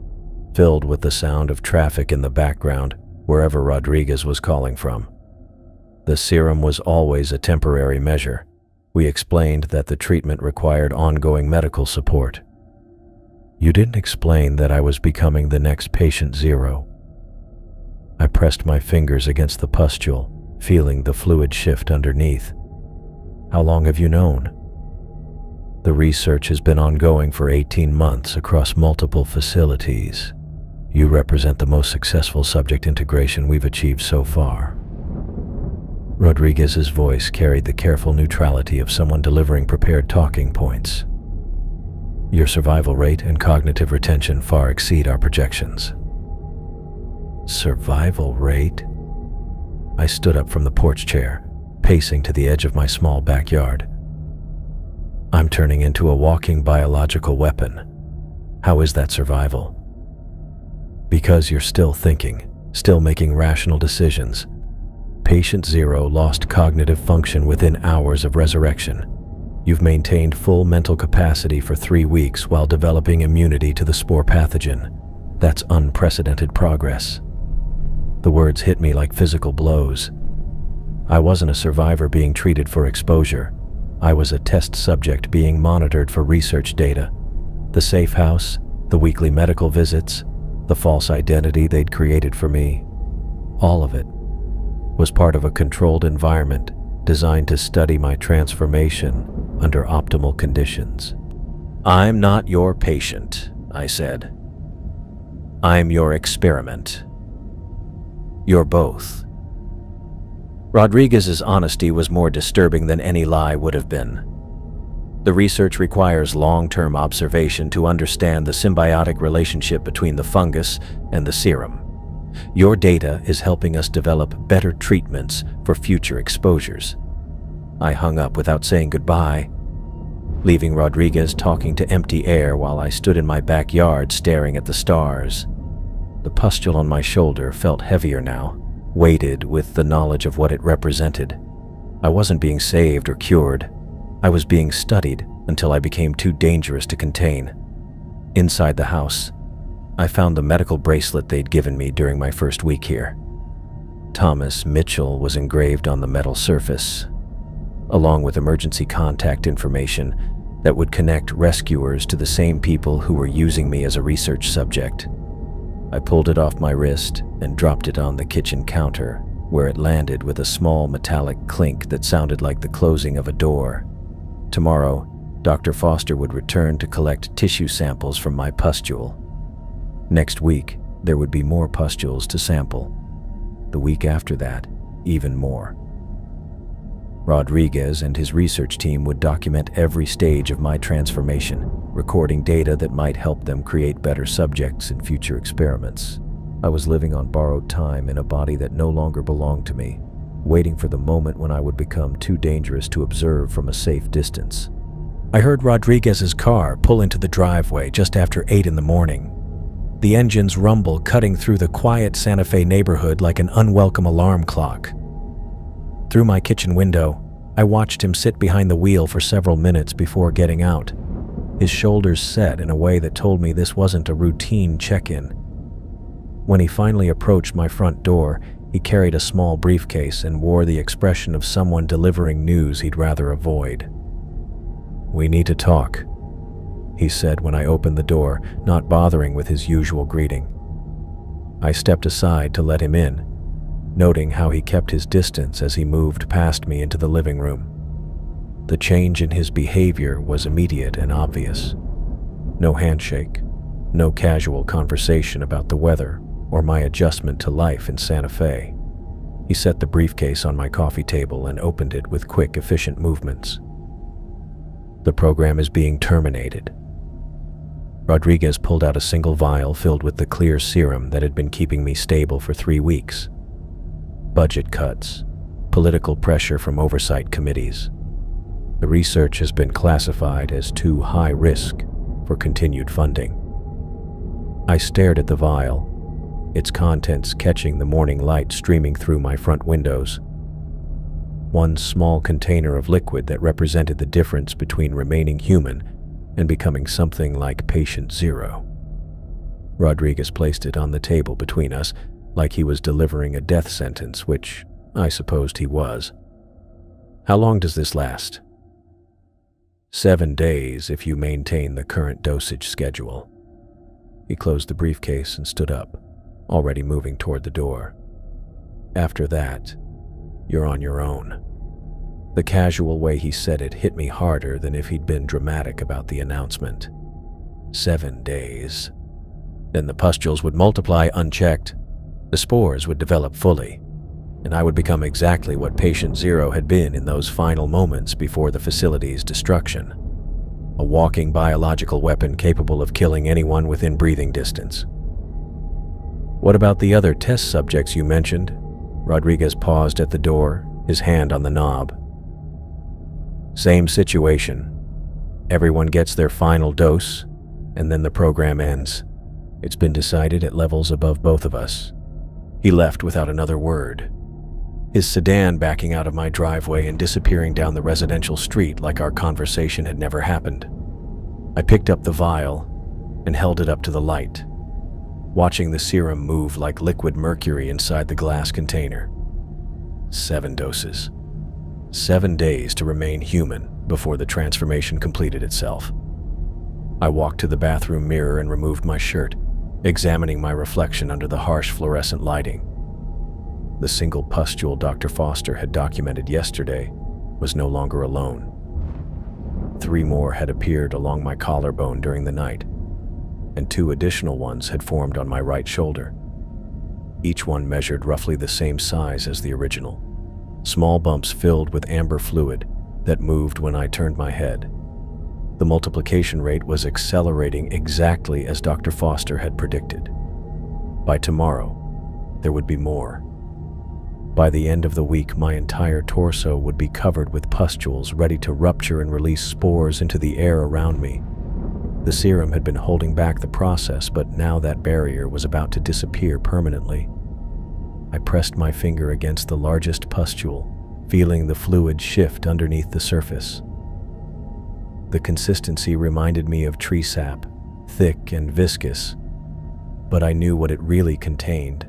filled with the sound of traffic in the background wherever Rodriguez was calling from. The serum was always a temporary measure. We explained that the treatment required ongoing medical support. You didn't explain that I was becoming the next patient zero. I pressed my fingers against the pustule, feeling the fluid shift underneath. How long have you known? The research has been ongoing for 18 months across multiple facilities. You represent the most successful subject integration we've achieved so far. Rodriguez's voice carried the careful neutrality of someone delivering prepared talking points. Your survival rate and cognitive retention far exceed our projections. Survival rate? I stood up from the porch chair, pacing to the edge of my small backyard. I'm turning into a walking biological weapon. How is that survival? Because you're still thinking, still making rational decisions. Patient Zero lost cognitive function within hours of resurrection. You've maintained full mental capacity for 3 weeks while developing immunity to the spore pathogen. That's unprecedented progress. The words hit me like physical blows. I wasn't a survivor being treated for exposure. I was a test subject being monitored for research data. The safe house, the weekly medical visits, the false identity they'd created for me, all of it was part of a controlled environment designed to study my transformation under optimal conditions. I'm not your patient, I said. I'm your experiment. You're both. Rodriguez's honesty was more disturbing than any lie would have been. The research requires long-term observation to understand the symbiotic relationship between the fungus and the serum. Your data is helping us develop better treatments for future exposures. I hung up without saying goodbye, leaving Rodriguez talking to empty air while I stood in my backyard staring at the stars. The pustule on my shoulder felt heavier now, weighted with the knowledge of what it represented. I wasn't being saved or cured. I was being studied until I became too dangerous to contain. Inside the house, I found the medical bracelet they'd given me during my first week here. Thomas Mitchell was engraved on the metal surface, along with emergency contact information that would connect rescuers to the same people who were using me as a research subject. I pulled it off my wrist and dropped it on the kitchen counter, where it landed with a small metallic clink that sounded like the closing of a door. Tomorrow, Dr. Foster would return to collect tissue samples from my pustule. Next week, there would be more pustules to sample. The week after that, even more. Rodriguez and his research team would document every stage of my transformation, recording data that might help them create better subjects in future experiments. I was living on borrowed time in a body that no longer belonged to me, waiting for the moment when I would become too dangerous to observe from a safe distance. I heard Rodriguez's car pull into the driveway just after 8 in the morning. The engine's rumble cutting through the quiet Santa Fe neighborhood like an unwelcome alarm clock. Through my kitchen window, I watched him sit behind the wheel for several minutes before getting out. His shoulders set in a way that told me this wasn't a routine check-in. When he finally approached my front door, he carried a small briefcase and wore the expression of someone delivering news he'd rather avoid. "We need to talk," he said when I opened the door, not bothering with his usual greeting. I stepped aside to let him in, noting how he kept his distance as he moved past me into the living room. The change in his behavior was immediate and obvious. No handshake, no casual conversation about the weather or my adjustment to life in Santa Fe. He set the briefcase on my coffee table and opened it with quick, efficient movements. "The program is being terminated." Rodriguez pulled out a single vial filled with the clear serum that had been keeping me stable for 3 weeks. Budget cuts, political pressure from oversight committees. The research has been classified as too high risk for continued funding. I stared at the vial, its contents catching the morning light streaming through my front windows. One small container of liquid that represented the difference between remaining human and becoming something like Patient Zero. Rodriguez placed it on the table between us, like he was delivering a death sentence, which I supposed he was. "How long does this last?" 7 days if you maintain the current dosage schedule." He closed the briefcase and stood up, already moving toward the door. "After that, you're on your own." The casual way he said it hit me harder than if he'd been dramatic about the announcement. 7 days. Then the pustules would multiply unchecked, the spores would develop fully, and I would become exactly what Patient Zero had been in those final moments before the facility's destruction. A walking biological weapon capable of killing anyone within breathing distance. "What about the other test subjects you mentioned?" Rodriguez paused at the door, his hand on the knob. "Same situation. Everyone gets their final dose, and then the program ends. It's been decided at levels above both of us." He left without another word, his sedan backing out of my driveway and disappearing down the residential street like our conversation had never happened. I picked up the vial and held it up to the light, watching the serum move like liquid mercury inside the glass container. 7 doses. 7 days to remain human before the transformation completed itself. I walked to the bathroom mirror and removed my shirt, examining my reflection under the harsh fluorescent lighting. The single pustule Dr. Foster had documented yesterday was no longer alone. 3 more had appeared along my collarbone during the night, and 2 additional ones had formed on my right shoulder. Each one measured roughly the same size as the original, small bumps filled with amber fluid that moved when I turned my head. The multiplication rate was accelerating exactly as Dr. Foster had predicted. By tomorrow, there would be more. By the end of the week, my entire torso would be covered with pustules ready to rupture and release spores into the air around me. The serum had been holding back the process, but now that barrier was about to disappear permanently. I pressed my finger against the largest pustule, feeling the fluid shift underneath the surface. The consistency reminded me of tree sap, thick and viscous, but I knew what it really contained.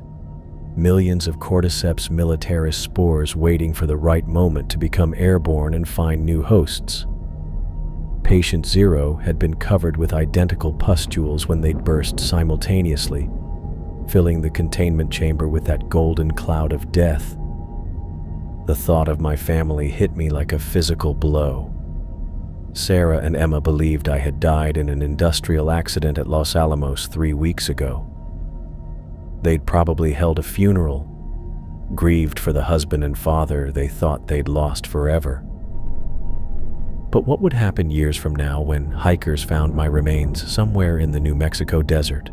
Millions of Cordyceps militaris spores waiting for the right moment to become airborne and find new hosts. Patient Zero had been covered with identical pustules when they'd burst simultaneously, filling the containment chamber with that golden cloud of death. The thought of my family hit me like a physical blow. Sarah and Emma believed I had died in an industrial accident at Los Alamos 3 weeks ago. They'd probably held a funeral, grieved for the husband and father they thought they'd lost forever. But what would happen years from now when hikers found my remains somewhere in the New Mexico desert?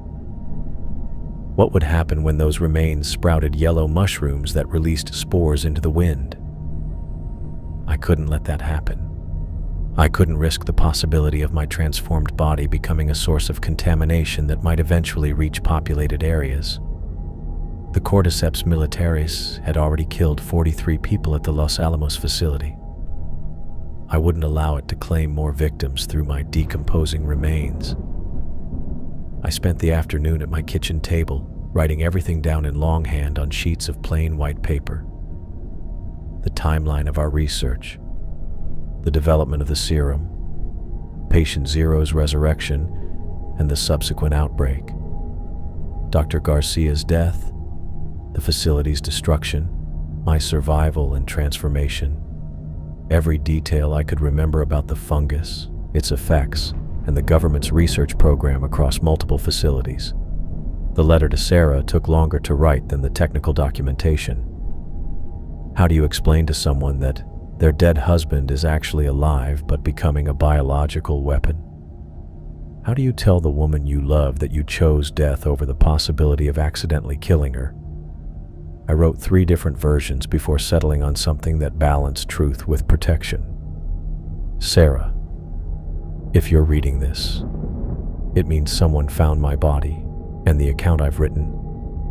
What would happen when those remains sprouted yellow mushrooms that released spores into the wind? I couldn't let that happen. I couldn't risk the possibility of my transformed body becoming a source of contamination that might eventually reach populated areas. The Cordyceps militaris had already killed 43 people at the Los Alamos facility. I wouldn't allow it to claim more victims through my decomposing remains. I spent the afternoon at my kitchen table, writing everything down in longhand on sheets of plain white paper. The timeline of our research, the development of the serum, Patient Zero's resurrection, and the subsequent outbreak. Dr. Garcia's death, the facility's destruction, my survival and transformation. Every detail I could remember about the fungus, its effects, and the government's research program across multiple facilities. The letter to Sarah took longer to write than the technical documentation. How do you explain to someone that their dead husband is actually alive but becoming a biological weapon? How do you tell the woman you love that you chose death over the possibility of accidentally killing her? I wrote 3 different versions before settling on something that balanced truth with protection. Sarah, if you're reading this, it means someone found my body and the account I've written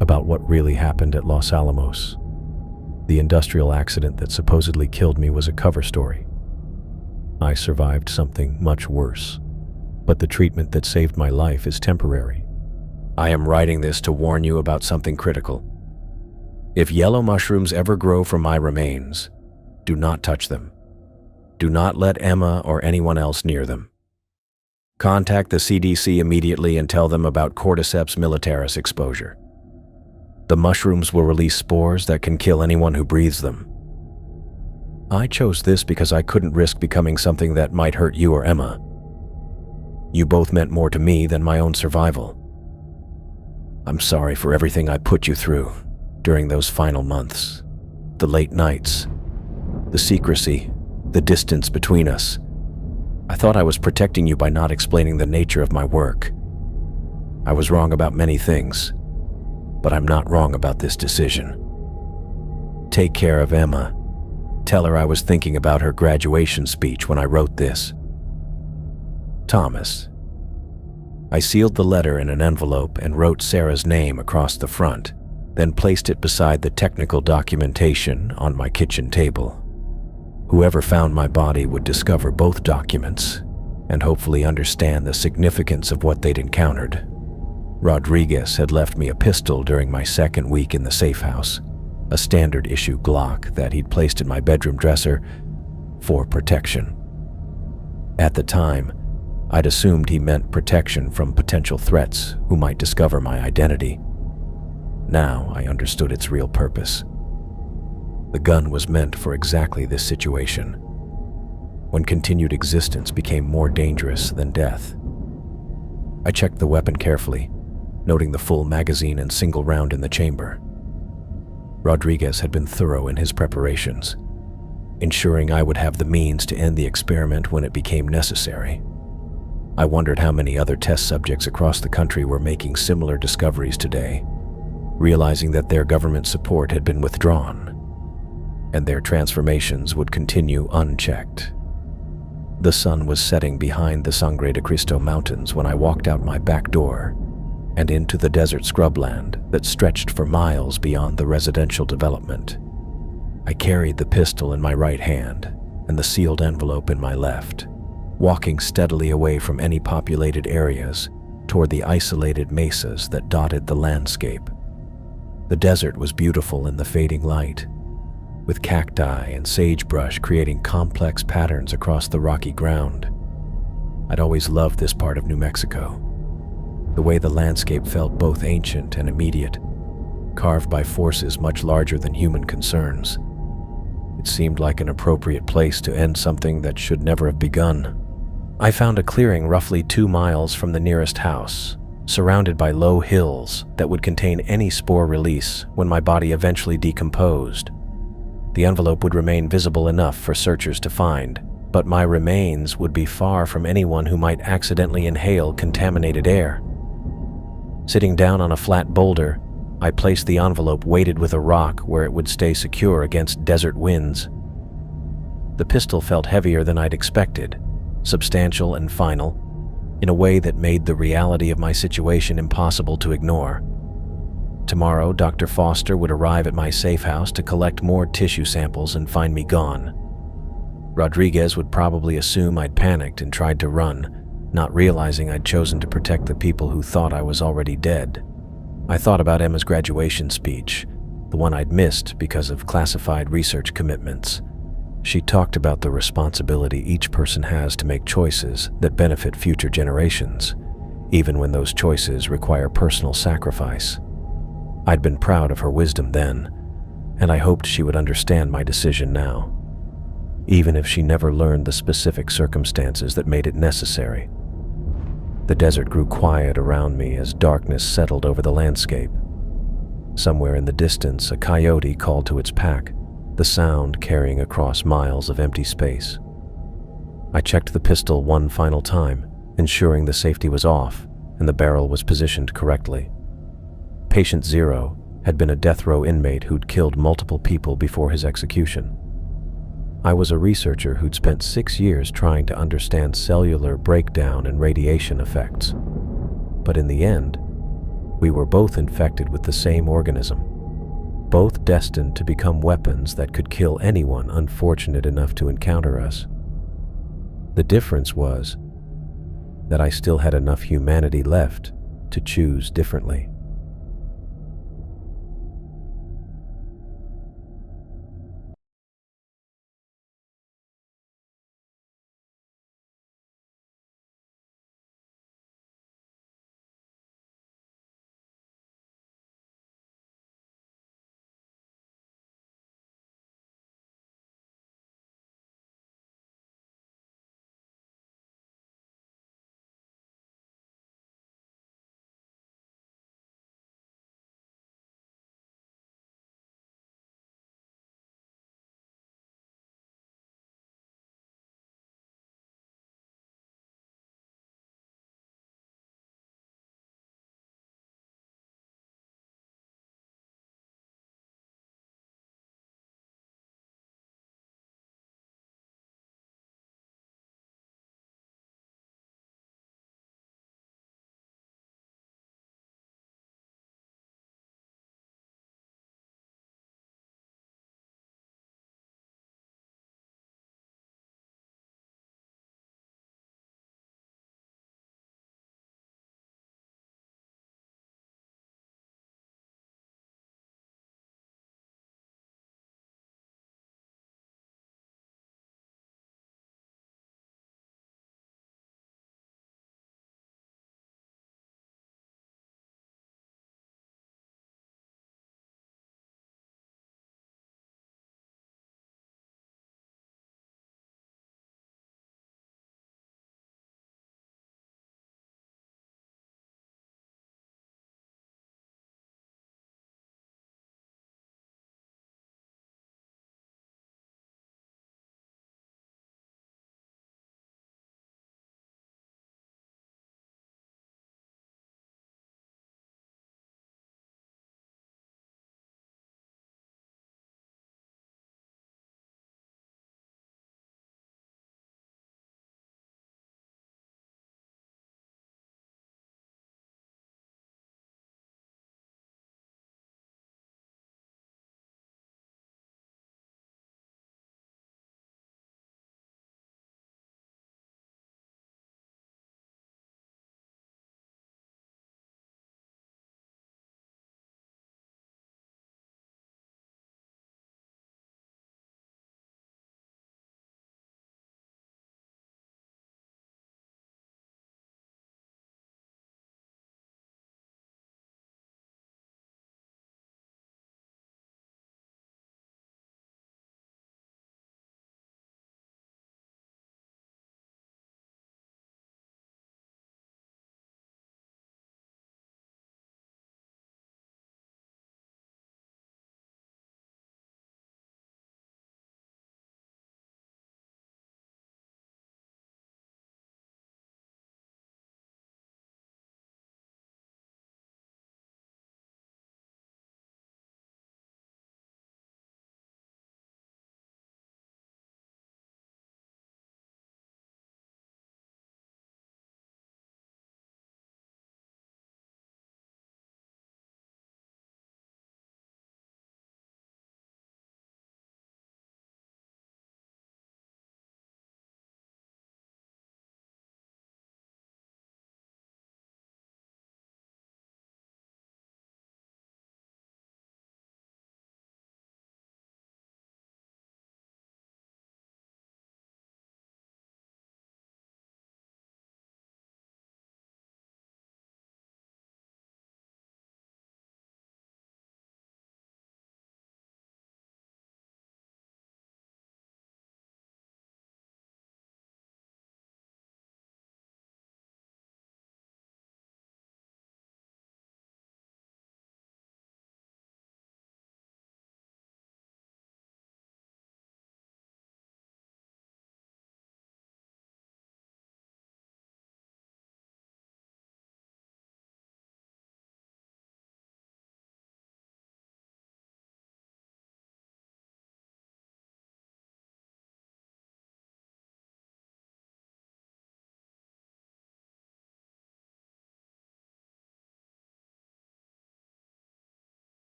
about what really happened at Los Alamos. The industrial accident that supposedly killed me was a cover story. I survived something much worse, but the treatment that saved my life is temporary. I am writing this to warn you about something critical. If yellow mushrooms ever grow from my remains, do not touch them. Do not let Emma or anyone else near them. Contact the CDC immediately and tell them about Cordyceps militaris exposure. The mushrooms will release spores that can kill anyone who breathes them. I chose this because I couldn't risk becoming something that might hurt you or Emma. You both meant more to me than my own survival. I'm sorry for everything I put you through during those final months. The late nights, the secrecy, the distance between us. I thought I was protecting you by not explaining the nature of my work. I was wrong about many things, but I'm not wrong about this decision. Take care of Emma. Tell her I was thinking about her graduation speech when I wrote this. Thomas. I sealed the letter in an envelope and wrote Sarah's name across the front, then placed it beside the technical documentation on my kitchen table. Whoever found my body would discover both documents and hopefully understand the significance of what they'd encountered. Rodriguez had left me a pistol during my second week in the safe house, a standard issue Glock that he'd placed in my bedroom dresser for protection. At the time, I'd assumed he meant protection from potential threats who might discover my identity. Now I understood its real purpose. The gun was meant for exactly this situation, when continued existence became more dangerous than death. I checked the weapon carefully, noting the full magazine and single round in the chamber. Rodriguez had been thorough in his preparations, ensuring I would have the means to end the experiment when it became necessary. I wondered how many other test subjects across the country were making similar discoveries today, realizing that their government support had been withdrawn, and their transformations would continue unchecked. The sun was setting behind the Sangre de Cristo Mountains when I walked out my back door and into the desert scrubland that stretched for miles beyond the residential development. I carried the pistol in my right hand and the sealed envelope in my left, walking steadily away from any populated areas toward the isolated mesas that dotted the landscape. The desert was beautiful in the fading light, with cacti and sagebrush creating complex patterns across the rocky ground. I'd always loved this part of New Mexico, the way the landscape felt both ancient and immediate, carved by forces much larger than human concerns. It seemed like an appropriate place to end something that should never have begun. I found a clearing roughly 2 miles from the nearest house, surrounded by low hills that would contain any spore release when my body eventually decomposed. The envelope would remain visible enough for searchers to find, but my remains would be far from anyone who might accidentally inhale contaminated air. Sitting down on a flat boulder, I placed the envelope weighted with a rock where it would stay secure against desert winds. The pistol felt heavier than I'd expected, substantial and final, in a way that made the reality of my situation impossible to ignore. Tomorrow, Dr. Foster would arrive at my safe house to collect more tissue samples and find me gone. Rodriguez would probably assume I'd panicked and tried to run, not realizing I'd chosen to protect the people who thought I was already dead. I thought about Emma's graduation speech, the one I'd missed because of classified research commitments. She talked about the responsibility each person has to make choices that benefit future generations, even when those choices require personal sacrifice. I'd been proud of her wisdom then, and I hoped she would understand my decision now, even if she never learned the specific circumstances that made it necessary. The desert grew quiet around me as darkness settled over the landscape. Somewhere in the distance, a coyote called to its pack, the sound carrying across miles of empty space. I checked the pistol one final time, ensuring the safety was off and the barrel was positioned correctly. Patient Zero had been a death row inmate who'd killed multiple people before his execution. I was a researcher who'd spent 6 years trying to understand cellular breakdown and radiation effects. But in the end, we were both infected with the same organism, both destined to become weapons that could kill anyone unfortunate enough to encounter us. The difference was that I still had enough humanity left to choose differently.